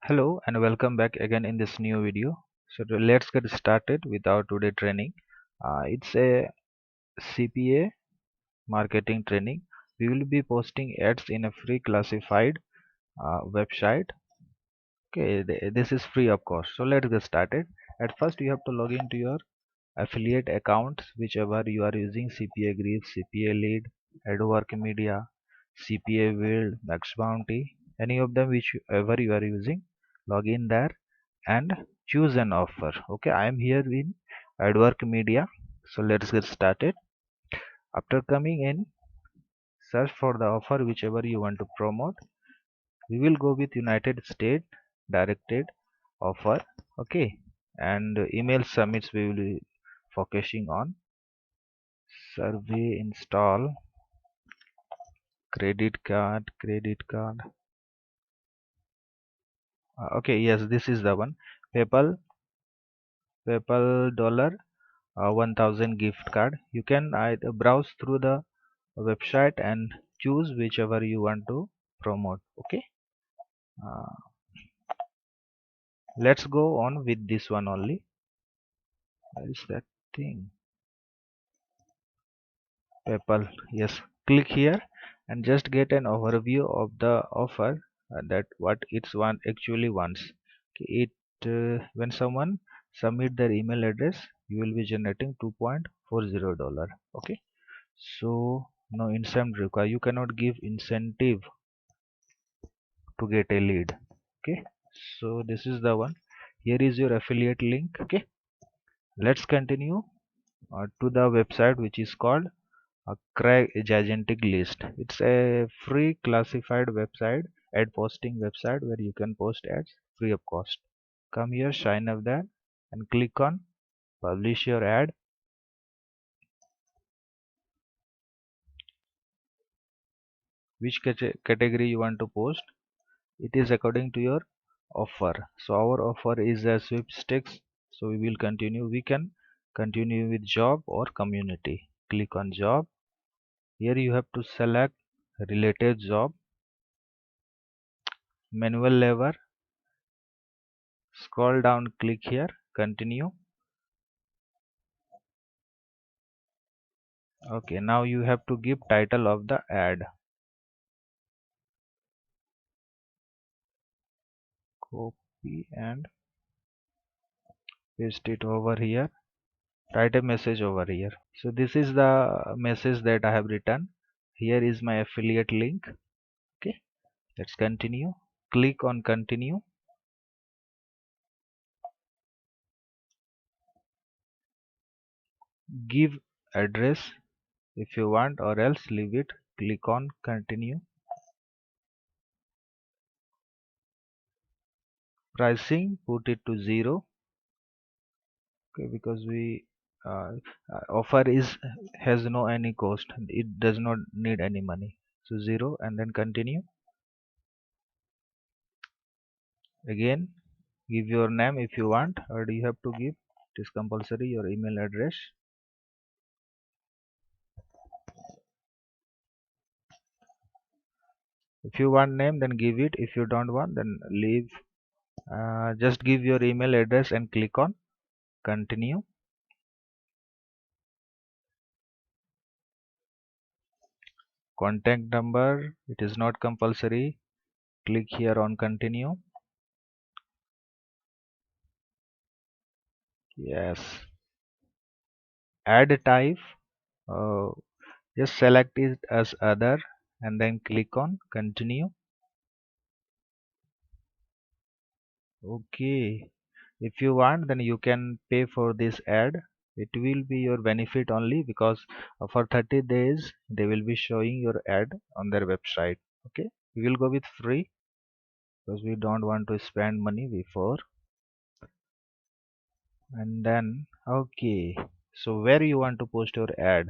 Hello and welcome back again in this new video. Let's get started with our today training. It's a CPA marketing training. We will be posting ads in a free classified website. Okay, this is free of course. So let's get started. At first, you have to log into your affiliate accounts, whichever you are using: CPA Grip, CPA Lead, AdWork Media, CPA Build, Max Bounty, any of them whichever you are using. Log in there and choose an offer. Okay, I am here in AdWork Media. So let's get started. After coming in, search for the offer whichever you want to promote. We will go with United States directed offer. Okay, and email summits we will be focusing on. Survey install, credit card. Okay, yes, this is the one. PayPal dollar 1000 gift card. You can either browse through the website and choose whichever you want to promote. Okay, uh, let's go on with this one only. Where is that thing? PayPal. Yes, click here and just get an overview of the offer, that what it's one actually wants. Okay, when someone submit their email address, you will be generating $2.40. Okay, so no incentive required. You cannot give incentive to get a lead. Okay, so this is the one. Here is your affiliate link. Okay, let's continue to the website which is called Craig Gigantic List. It's a free classified website, ad posting website, where you can post ads free of cost. Come here, sign up there and click on publish your ad. Which category you want to post, it is according to your offer. So our offer is a sweepstakes, so we will continue. We can continue with job or community. Click on job. Here you have to select related job, manual labor. Scroll down, click here, continue. Okay, now you have to give title of the ad. Copy and paste it over here. Write a message over here. So this is the message that I have written. Here is my affiliate link. Okay, let's continue. Click on continue. Give address if you want, or else leave it. Click on continue. Pricing, put it to 0. Okay, because we offer is has no any cost. It does not need any money. So 0, and then continue. Again, give your name if you want, or do you have to give? It is compulsory, your email address. If you want name, then give it. If you don't want, then leave. Just give your email address and click on continue. Contact number, it is not compulsory. Click here on continue. Yes. Add type, uh, just select it as other and then click on continue. Okay, if you want, then you can pay for this ad. It will be your benefit only, because for 30 days they will be showing your ad on their website. Okay, we will go with free because we don't want to spend money before. And then okay, so where you want to post your ad,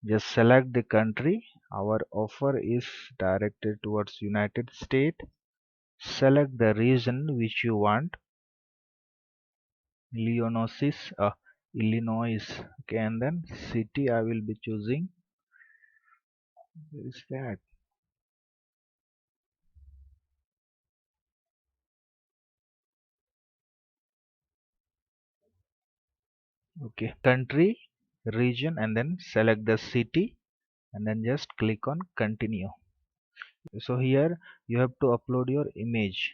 just select the country. Our offer is directed towards United States. Select the region which you want. Illinois. Okay, and then city I will be choosing. Where is that? Okay, country, region, and then select the city, and then just click on continue. So here you have to upload your image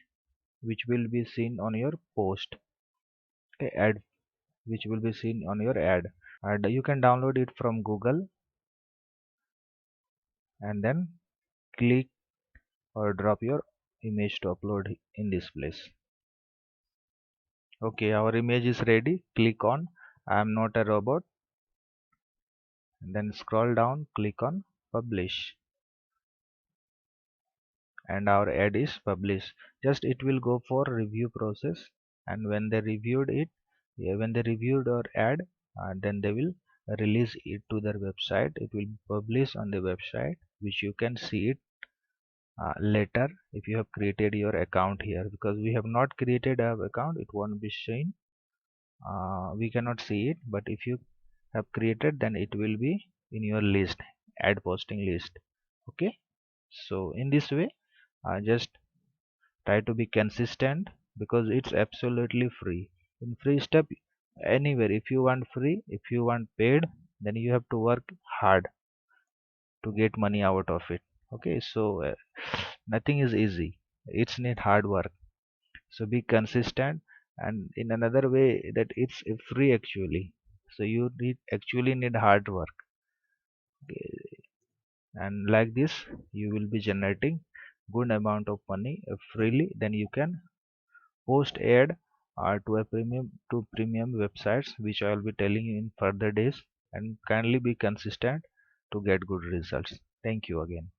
which will be seen on your post. Okay, ad which will be seen on your ad, and you can download it from Google and then click or drop your image to upload in this place. Okay, our image is ready. Click on I am not a robot, and then scroll down, click on publish, and our ad is published. Just it will go for review process, and when they reviewed it, yeah, when they reviewed our ad, then they will release it to their website. It will be published on the website, which you can see it later if you have created your account here. Because we have not created our account, it won't be shown. We cannot see it, but if you have created, then it will be in your list, ad posting list. Okay, so in this way, just try to be consistent, because it's absolutely free. In free step, anywhere, if you want free, if you want paid, then you have to work hard to get money out of it. Okay, so nothing is easy, it's need hard work. So be consistent, and in another way that it's free actually, so you need actually need hard work. Okay, and like this you will be generating good amount of money freely. Then you can post ad to a premium websites, which I will be telling you in further days. And kindly be consistent to get good results. Thank you again.